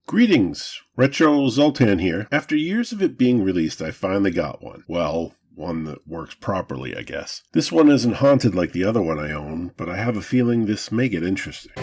Greetings, Retro Zoltan here. After years of it being released, I finally got one. Well, one that works properly, I guess. This one isn't haunted like the other one I own, but I have a feeling this may get interesting.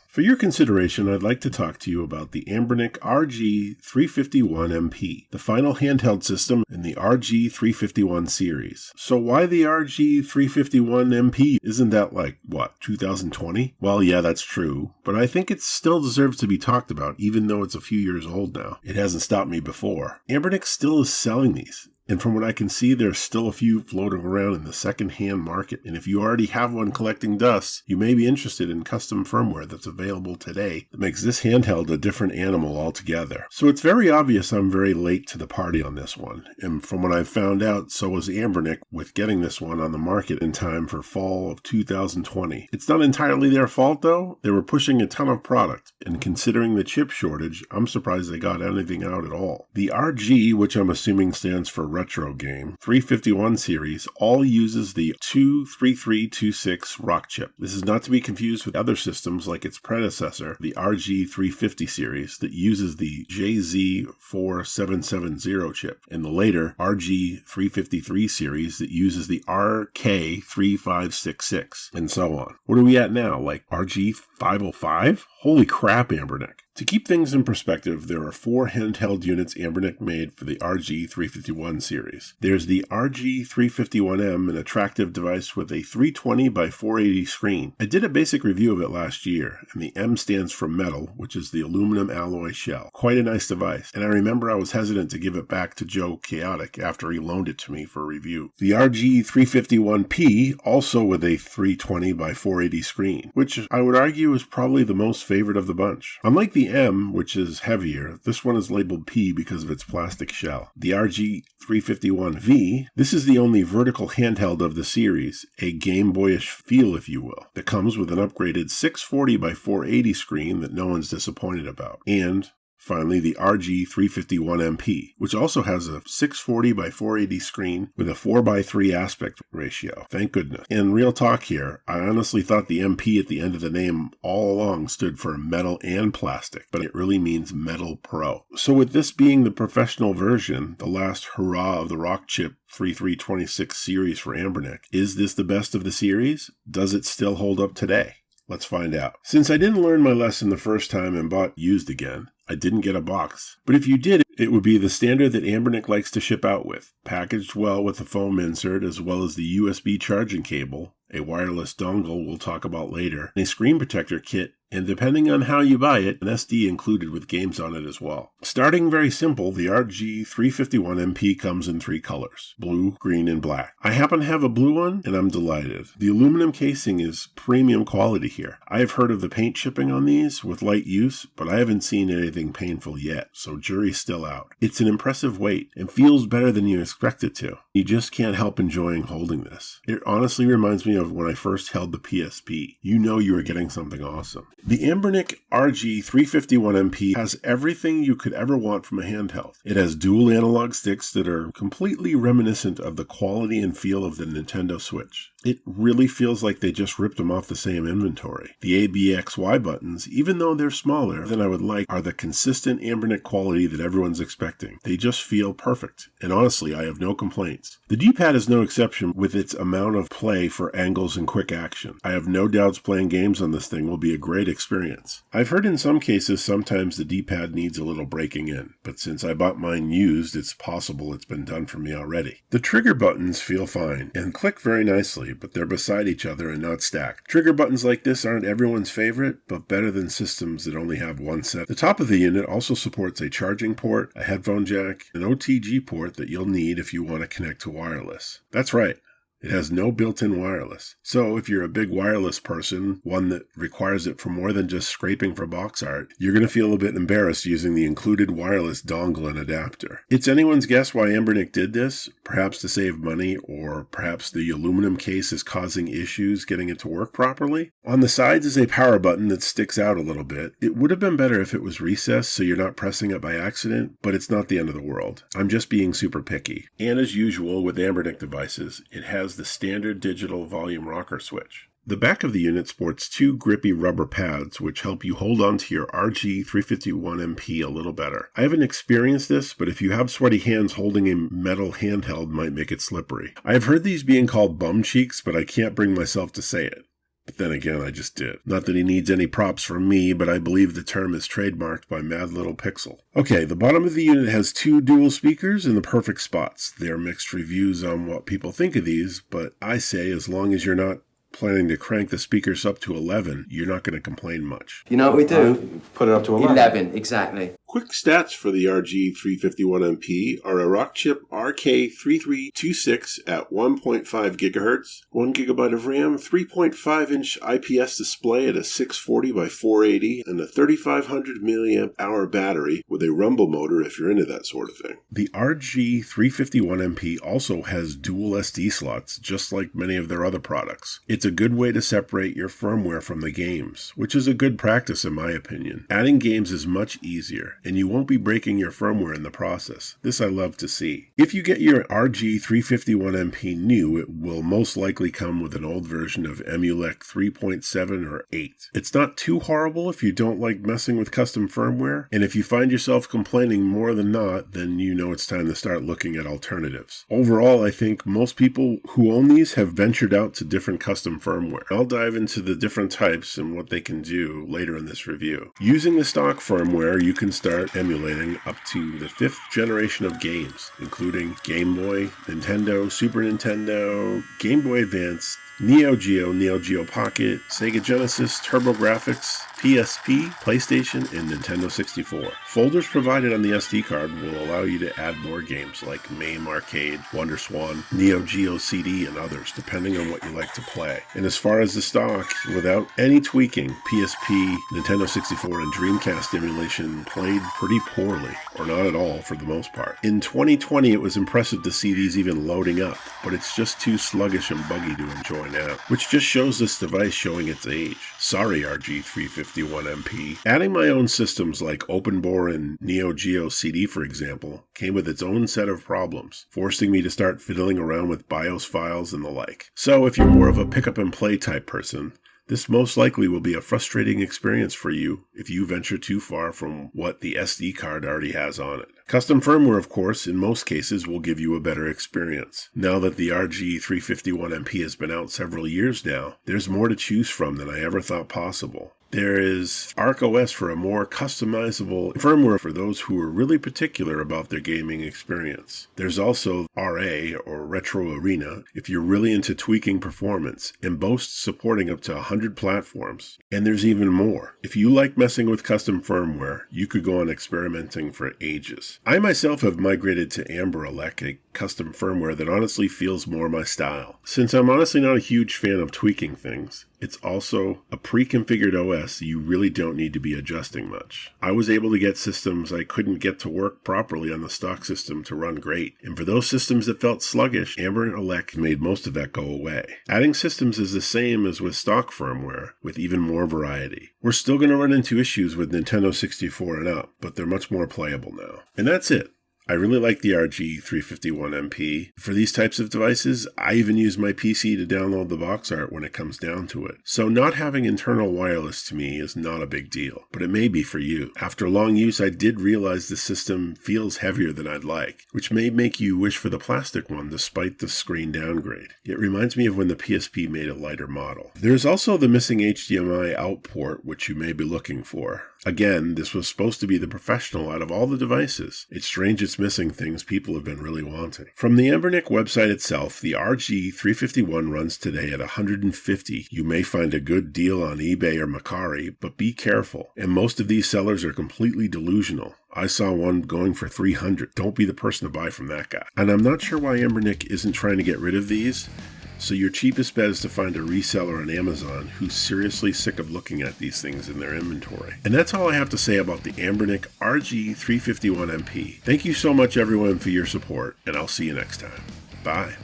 For your consideration, I'd like to talk to you about the Anbernic RG351MP, the final handheld system in the RG351 series. So why the RG351MP? Isn't that like, 2020? Well, yeah, that's true, but I think it still deserves to be talked about, even though it's a few years old now. It hasn't stopped me before. Anbernic still is selling these. And from what I can see, there's still a few floating around in the second-hand market. And if you already have one collecting dust, you may be interested in custom firmware that's available today that makes this handheld a different animal altogether. So it's very obvious I'm very late to the party on this one. And from what I've found out, so was Anbernic with getting this one on the market in time for fall of 2020. It's not entirely their fault, though. They were pushing a ton of product. And considering the chip shortage, I'm surprised they got anything out at all. The RG, which I'm assuming stands for Retro Game 351 series, all uses the 23326 rock chip. This is not to be confused with other systems like its predecessor, the RG350 series, that uses the JZ4770 chip, and the later RG353 series that uses the RK3566, and so on. What are we at now? Like RG505? Holy crap, Anbernic. To keep things in perspective, there are 4 handheld units Anbernic made for the RG351 series. There's the RG351M, an attractive device with a 320 by 480 screen. I did a basic review of it last year, and the M stands for metal, which is the aluminum alloy shell. Quite a nice device, and I remember I was hesitant to give it back to Joe Chaotic after he loaned it to me for review. The RG351P, also with a 320 by 480 screen, which I would argue is probably the most favorite of the bunch. Unlike the M, which is heavier, this one is labeled P because of its plastic shell. The RG351V, this is the only vertical handheld of the series, a Game Boyish feel if you will, that comes with an upgraded 640 by 480 screen that no one's disappointed about. And finally, the RG351MP, which also has a 640 by 480 screen with a 4:3 aspect ratio. Thank goodness. And real talk here, I honestly thought the MP at the end of the name all along stood for metal and plastic, but it really means Metal Pro. So with this being the professional version, the last hurrah of the rock chip 3326 series for Anbernic, is this the best of the series? Does it still hold up today? Let's find out. Since I didn't learn my lesson the first time and bought used again, I didn't get a box. But if you did, it would be the standard that Anbernic likes to ship out with, packaged well with a foam insert as well as the USB charging cable, a wireless dongle we'll talk about later, a screen protector kit, and depending on how you buy it, an SD included with games on it as well. Starting very simple, the RG351MP comes in 3 colors, blue, green, and black. I happen to have a blue one, and I'm delighted. The aluminum casing is premium quality here. I have heard of the paint chipping on these with light use, but I haven't seen anything painful yet, so jury's still out. It's an impressive weight, and feels better than you expect it to. You just can't help enjoying holding this. It honestly reminds me of when I first held the PSP. You know you are getting something awesome. The Anbernic RG351MP has everything you could ever want from a handheld. It has dual analog sticks that are completely reminiscent of the quality and feel of the Nintendo Switch. It really feels like they just ripped them off the same inventory. The ABXY buttons, even though they're smaller than I would like, are the consistent Anbernic quality that everyone's expecting. They just feel perfect, and honestly, I have no complaints. The D-pad is no exception with its amount of play for angles and quick action. I have no doubts playing games on this thing will be a great experience. I've heard in some cases sometimes the D-pad needs a little breaking in, but since I bought mine used, it's possible it's been done for me already. The trigger buttons feel fine and click very nicely, but they're beside each other and not stacked. Trigger buttons like this aren't everyone's favorite, but better than systems that only have one set. The top of the unit also supports a charging port, a headphone jack, an OTG port that you'll need if you want to connect to wireless. That's right. It has no built-in wireless. So if you're a big wireless person, one that requires it for more than just scraping for box art, you're going to feel a bit embarrassed using the included wireless dongle and adapter. It's anyone's guess why Anbernic did this, perhaps to save money, or perhaps the aluminum case is causing issues getting it to work properly. On the sides is a power button that sticks out a little bit. It would have been better if it was recessed so you're not pressing it by accident, but it's not the end of the world. I'm just being super picky. And as usual with Anbernic devices, it has has the standard digital volume rocker switch. The back of the unit sports 2 grippy rubber pads which help you hold on to your RG351MP a little better. I haven't experienced this, but if you have sweaty hands, holding a metal handheld might make it slippery. I have heard these being called bum cheeks, but I can't bring myself to say it. But then again, I just did. Not that he needs any props from me, but I believe the term is trademarked by Mad Little Pixel. Okay, the bottom of the unit has 2 dual speakers in the perfect spots. There are mixed reviews on what people think of these, but I say as long as you're not planning to crank the speakers up to 11, you're not going to complain much. You know what we do? Put it up to 11. 11, exactly. Quick stats for the RG351MP are a Rockchip RK3326 at 1.5 GHz, 1 GB of RAM, 3.5-inch IPS display at a 640 by 480, and a 3500 mAh battery with a rumble motor if you're into that sort of thing. The RG351MP also has dual SD slots, just like many of their other products. It's a good way to separate your firmware from the games, which is a good practice in my opinion. Adding games is much easier, and you won't be breaking your firmware in the process. This I love to see. If you get your RG351MP new, it will most likely come with an old version of Emulec 3.7 or 8. It's not too horrible if you don't like messing with custom firmware, and if you find yourself complaining more than not, then you know it's time to start looking at alternatives. Overall, I think most people who own these have ventured out to different custom firmware. I'll dive into the different types and what they can do later in this review. Using the stock firmware, you can start emulating up to the 5th generation of games, including Game Boy, Nintendo, Super Nintendo, Game Boy Advance, Neo Geo, Neo Geo Pocket, Sega Genesis, TurboGrafx, PSP, PlayStation, and Nintendo 64. Folders provided on the SD card will allow you to add more games like MAME Arcade, WonderSwan, Neo Geo CD, and others, depending on what you like to play. And as far as the stock, without any tweaking, PSP, Nintendo 64, and Dreamcast emulation played pretty poorly, or not at all for the most part. In 2020, it was impressive to see these even loading up, but it's just too sluggish and buggy to enjoy now, which just shows this device showing its age. Sorry, RG351MP. Adding my own systems like OpenBore and Neo Geo CD, for example, came with its own set of problems, forcing me to start fiddling around with BIOS files and the like. So if you're more of a pick-up-and-play type person, this most likely will be a frustrating experience for you if you venture too far from what the SD card already has on it. Custom firmware, of course, in most cases will give you a better experience. Now that the RG351MP has been out several years now, there's more to choose from than I ever thought possible. There is ArcOS for a more customizable firmware for those who are really particular about their gaming experience. There's also RA, or Retro Arena, if you're really into tweaking performance, and boasts supporting up to 100 platforms. And there's even more. If you like messing with custom firmware, you could go on experimenting for ages. I myself have migrated to Anbernic, a custom firmware that honestly feels more my style. Since I'm honestly not a huge fan of tweaking things, it's also a pre-configured OS, so you really don't need to be adjusting much. I was able to get systems I couldn't get to work properly on the stock system to run great, and for those systems that felt sluggish, Anbernic made most of that go away. Adding systems is the same as with stock firmware, with even more variety. We're still going to run into issues with Nintendo 64 and up, but they're much more playable now. And that's it. I really like the RG351MP. For these types of devices, I even use my PC to download the box art when it comes down to it. So not having internal wireless to me is not a big deal, but it may be for you. After long use, I did realize the system feels heavier than I'd like, which may make you wish for the plastic one despite the screen downgrade. It reminds me of when the PSP made a lighter model. There's also the missing HDMI out port, which you may be looking for. Again, this was supposed to be the professional out of all the devices. It's strange it's missing things people have been really wanting. From the Anbernic website itself, the RG351 runs today at $150. You may find a good deal on eBay or Mercari, but be careful. And most of these sellers are completely delusional. I saw one going for $300. Don't be the person to buy from that guy. And I'm not sure why Anbernic isn't trying to get rid of these. So your cheapest bet is to find a reseller on Amazon who's seriously sick of looking at these things in their inventory. And that's all I have to say about the Anbernic RG351MP. Thank you so much everyone for your support, and I'll see you next time. Bye.